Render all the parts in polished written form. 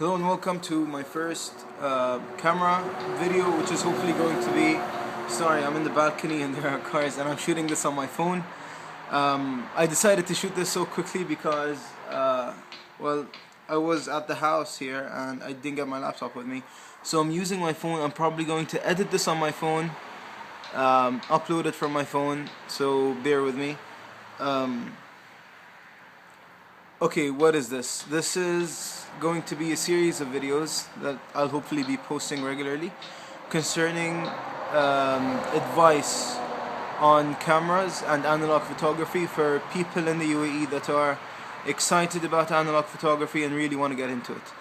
Hello and welcome to my first camera video, which is hopefully going to be... Sorry, I'm in the balcony and there are cars and I'm shooting this on my phone. I decided to shoot this so quickly because, well, I was at the house here and I didn't get my laptop with me. So I'm using my phone. I'm probably going to edit this on my phone, upload it from my phone, so bear with me. Okay, what is this? This is going to be a series of videos that I'll hopefully be posting regularly concerning advice on cameras and analog photography for people in the UAE that are excited about analog photography and really want to get into it.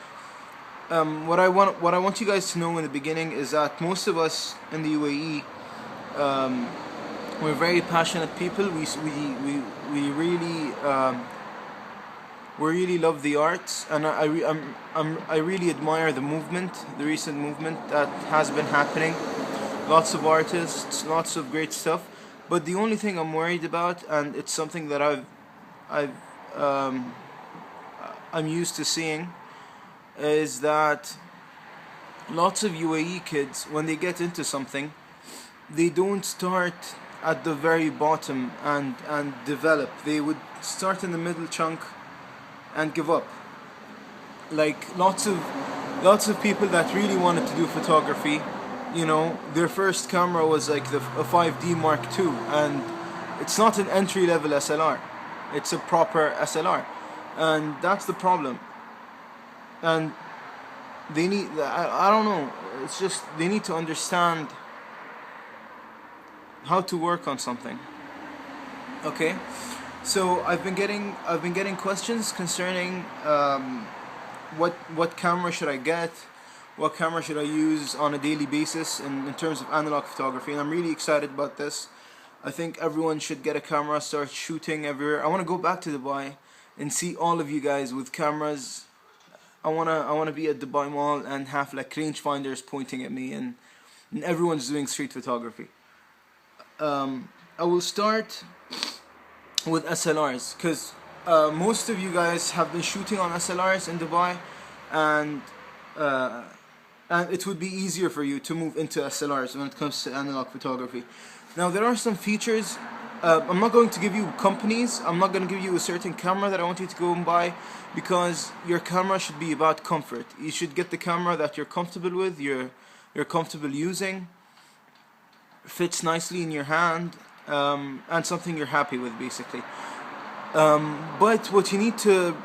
What I want you guys to know in the beginning is that most of us in the UAE, we're very passionate people. We really love the arts, and I really admire the movement, the recent movement that has been happening. Lots of artists, lots of great stuff. But the only thing I'm worried about, and it's something that I'm used to seeing, is that lots of UAE kids, when they get into something, they don't start at the very bottom and develop. They would start in the middle chunk and give up. Like lots of people that really wanted to do photography, you know, their first camera was like a 5D Mark II, and it's not an entry-level SLR, it's a proper SLR, and that's the problem. And they need, I don't know, it's just they need to understand how to work on something. Okay, so I've been getting questions concerning what camera should I get, what camera should I use on a daily basis in terms of analog photography, and I'm really excited about this. I think everyone should get a camera, start shooting everywhere. I want to go back to Dubai and see all of you guys with cameras. I wanna be at Dubai Mall and have like rangefinders pointing at me, and everyone's doing street photography. I will start with SLRs because most of you guys have been shooting on SLRs in Dubai, and it would be easier for you to move into SLRs when it comes to analog photography. Now there are some features. I'm not going to give you companies. I'm not going to give you a certain camera that I want you to go and buy, because your camera should be about comfort. You should get the camera that you're comfortable with, you're comfortable using, fits nicely in your hand, and something you're happy with, basically. But what you need to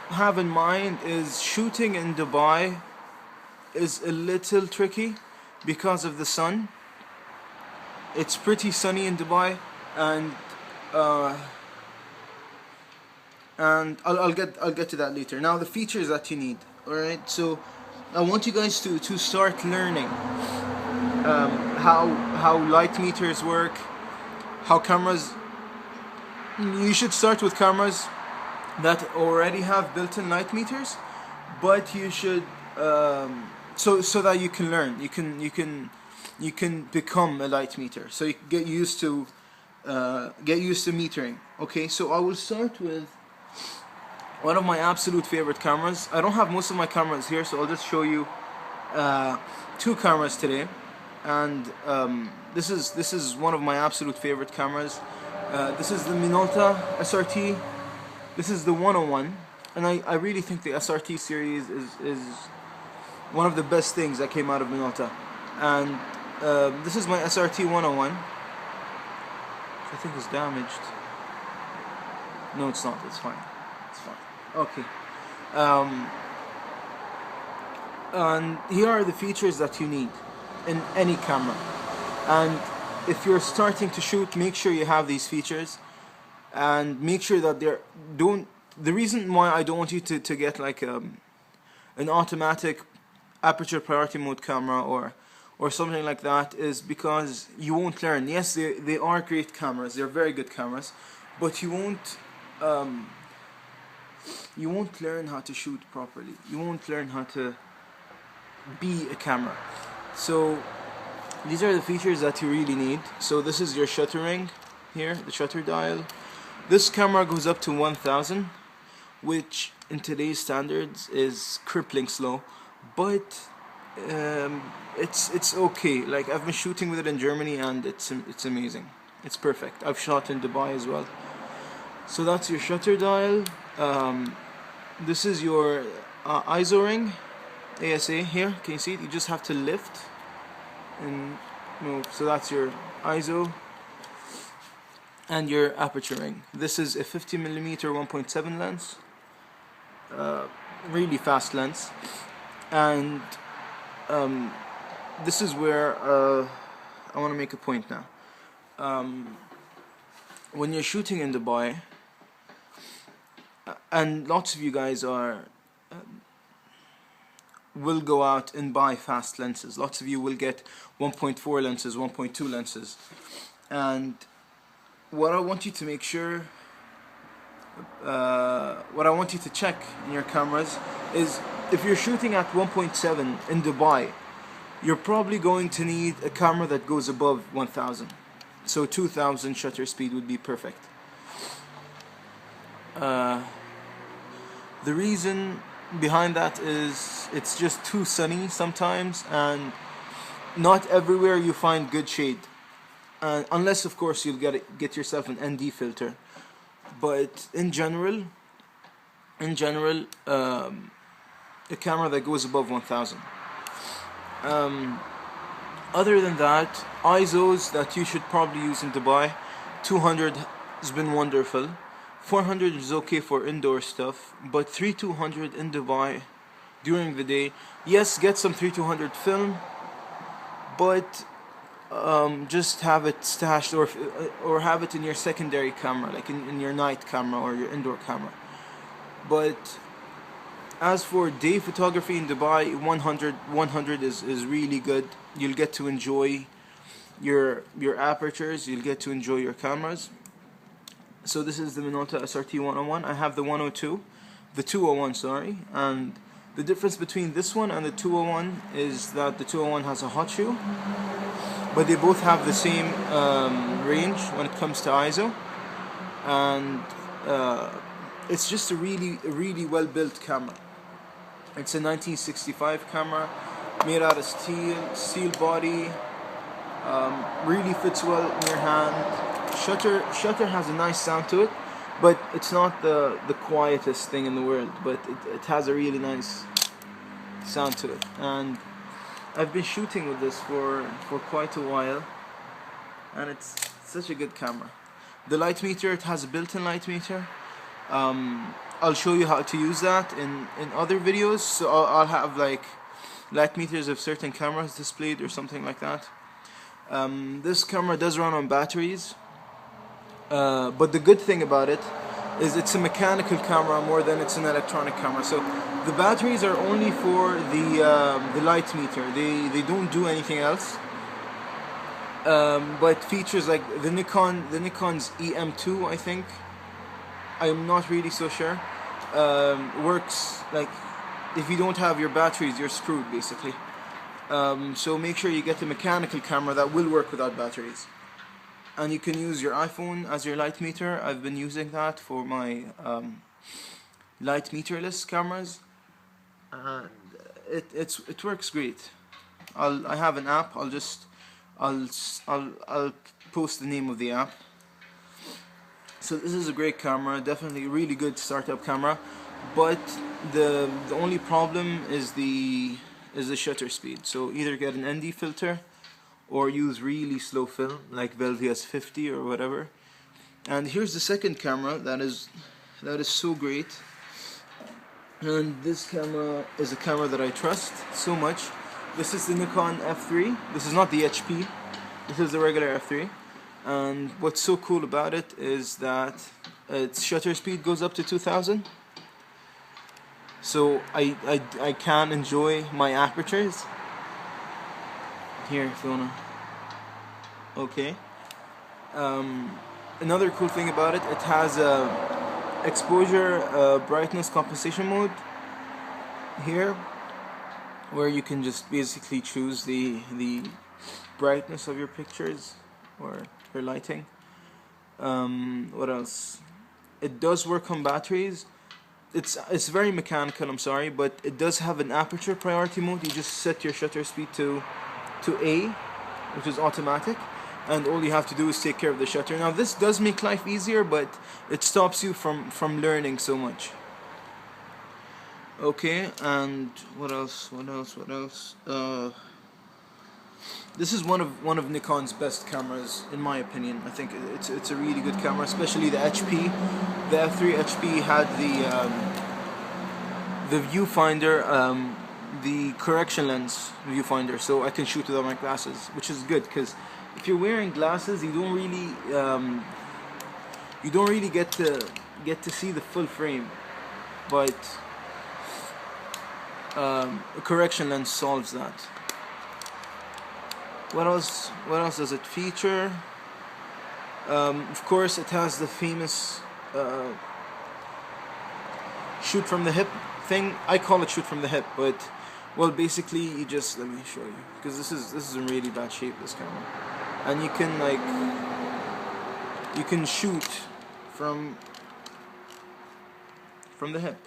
have in mind is shooting in Dubai is a little tricky because of the sun. It's pretty sunny in Dubai, and I'll get to that later. Now the features that you need. All right, so I want you guys to start learning how light meters work, how cameras. You should start with cameras that already have built-in light meters, but you should so that you can learn. You can become a light meter, so you can get used to metering. Okay, so I will start with one of my absolute favorite cameras. I don't have most of my cameras here, so I'll just show you two cameras today, and this is one of my absolute favorite cameras. This is the Minolta SRT. This is the 101, and I really think the SRT series is one of the best things that came out of Minolta. And this is my SRT 101, which I think is damaged. No, it's not. It's fine. It's fine. Okay. And here are the features that you need in any camera. And if you're starting to shoot, make sure you have these features, and make sure that the reason why I don't want you to get like an automatic aperture priority mode camera or something like that is because you won't learn. Yes, they are great cameras, they're very good cameras, but you won't learn how to shoot properly. You won't learn how to be a camera. So these are the features that you really need. So this is your shutter ring here, the shutter dial. This camera goes up to 1000. which in today's standards is crippling slow, but it's okay. Like, I've been shooting with it in Germany, and it's amazing. It's perfect. I've shot in Dubai as well. So that's your shutter dial. This is your ISO ring, ASA here. Can you see it? You just have to lift and move. So that's your ISO and your aperture ring. This is a 50mm 1.7 lens, really fast lens, and this is where I want to make a point now. When you're shooting in Dubai, and lots of you guys will go out and buy fast lenses. Lots of you will get 1.4 lenses, 1.2 lenses, and what I want you to make sure, what I want you to check in your cameras is, if you're shooting at 1.7 in Dubai, you're probably going to need a camera that goes above 1000. So 2000 shutter speed would be perfect. The reason behind that is it's just too sunny sometimes, and not everywhere you find good shade. Unless, of course, you'll get yourself an ND filter. But in general, a camera that goes above 1000. Other than that, ISOs that you should probably use in Dubai, 200 has been wonderful. 400 is okay for indoor stuff, but 3200 in Dubai during the day. Yes, get some 3200 film, but just have it stashed, or have it in your secondary camera, like in your night camera or your indoor camera. But as for day photography in Dubai, 100 is really good. You'll get to enjoy your apertures, you'll get to enjoy your cameras. So this is the Minolta SRT 101. I have the 102, the 201, sorry, and the difference between this one and the 201 is that the 201 has a hot shoe, but they both have the same range when it comes to ISO, and it's just a really well built camera. It's a 1965 camera, made out of steel body, really fits well in your hand. Shutter has a nice sound to it, but it's not the quietest thing in the world, but it has a really nice sound to it. And I've been shooting with this for quite a while, and it's such a good camera. The light meter, it has a built-in light meter. I'll show you how to use that in other videos, so I'll have like light meters of certain cameras displayed or something like that. This camera does run on batteries, but the good thing about it is it's a mechanical camera more than it's an electronic camera. So the batteries are only for the light meter. They don't do anything else. But features like the Nikon's EM2, I think, I'm not really so sure, works like if you don't have your batteries, you're screwed basically. So make sure you get a mechanical camera that will work without batteries. And you can use your iPhone as your light meter. I've been using that for my light meterless cameras, and it works great. I have an app. I'll post the name of the app. So this is a great camera, definitely a really good startup camera, but the only problem is the shutter speed. So either get an ND filter or use really slow film like Velvias 50 or whatever. And here's the second camera that is so great. And this camera is a camera that I trust so much. This is the Nikon F3. This is not the HP. This is the regular F3. And what's so cool about it is that its shutter speed goes up to 2000. So I can enjoy my apertures. Here, if you wanna. Okay. Another cool thing about it, it has a exposure brightness compensation mode here, where you can just basically choose the brightness of your pictures or your lighting. What else? It does work on batteries. it's very mechanical, I'm sorry, but it does have an aperture priority mode. You just set your shutter speed to A, which is automatic, and all you have to do is take care of the shutter. Now this does make life easier, but it stops you from learning so much. Okay, and what else? This is one of Nikon's best cameras, in my opinion. I think it's a really good camera, especially the HP. The F3 HP had the viewfinder, the correction lens viewfinder, so I can shoot without my glasses, which is good because if you're wearing glasses, you don't really get to see the full frame, but a correction lens solves that. What else does it feature? Of course, it has the famous shoot from the hip thing. I call it shoot from the hip, but well, basically you just, let me show you, because this is in really bad shape, this camera, and you can shoot from the hip,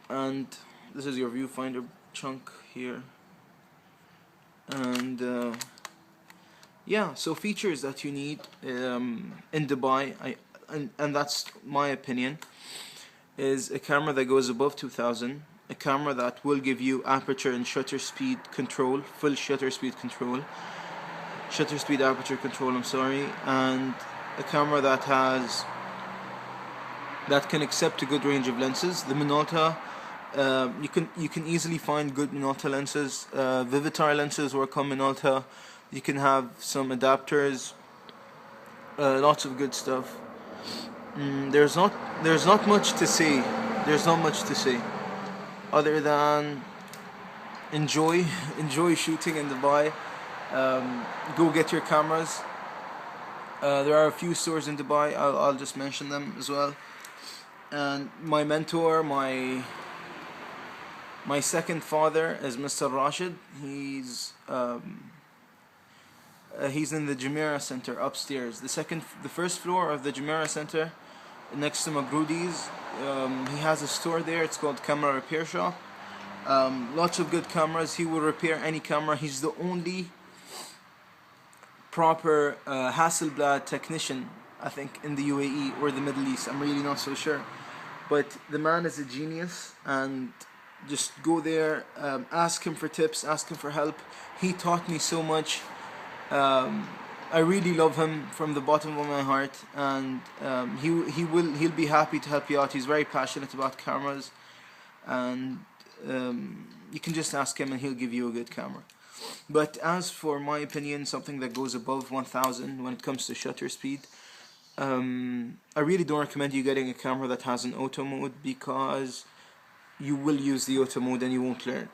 and this is your viewfinder chunk here. And yeah, so features that you need in Dubai, and that's my opinion, is a camera that goes above 2000, a camera that will give you aperture and shutter speed control, full shutter speed aperture control, I'm sorry, and a camera that can accept a good range of lenses. The Minolta, you can easily find good Minolta lenses. Vivitar lenses work on Minolta. You can have some adapters, lots of good stuff. There's not much to say. There's not much to say other than enjoy shooting in Dubai. Go get your cameras. There are a few stores in Dubai. I'll just mention them as well. And my mentor, my second father is Mr. Rashid. He's in the Jumeirah Center upstairs. The first floor of the Jumeirah Center, next to Magrudi's. He has a store there. It's called Camera Repair Shop. Lots of good cameras. He will repair any camera. He's the only proper Hasselblad technician, I think, in the UAE or the Middle East. I'm really not so sure, but the man is a genius. And just go there, ask him for tips, ask him for help. He taught me so much. I really love him from the bottom of my heart, and he'll be happy to help you out. He's very passionate about cameras, and you can just ask him and he'll give you a good camera. But as for my opinion, something that goes above 1000 when it comes to shutter speed, I really don't recommend you getting a camera that has an auto mode, because you will use the auto mode and you won't learn.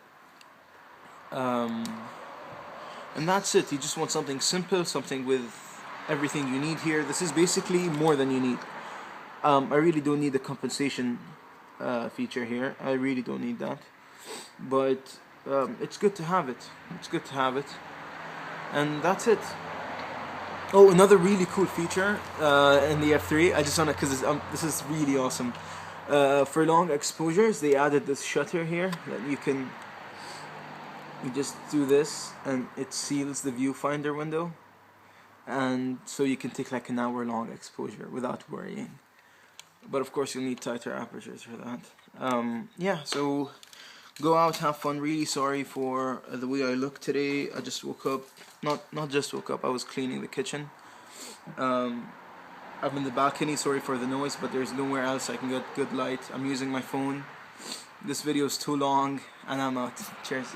And that's it. You just want something simple, something with everything you need here. This is basically more than you need. I really don't need the compensation feature here. I really don't need that. But it's good to have it. It's good to have it. And that's it. Oh, another really cool feature in the F3. I just want to, because this is really awesome. For long exposures, they added this shutter here that you just do this and it seals the viewfinder window, and so you can take like an hour-long exposure without worrying. But of course you'll need tighter apertures for that. Yeah, so go out, have fun. Really sorry for the way I look today. I just woke up. Not just woke up, I was cleaning the kitchen. I'm in the balcony, sorry for the noise, but there's nowhere else I can get good light. I'm using my phone. This video is too long, and I'm out. Cheers.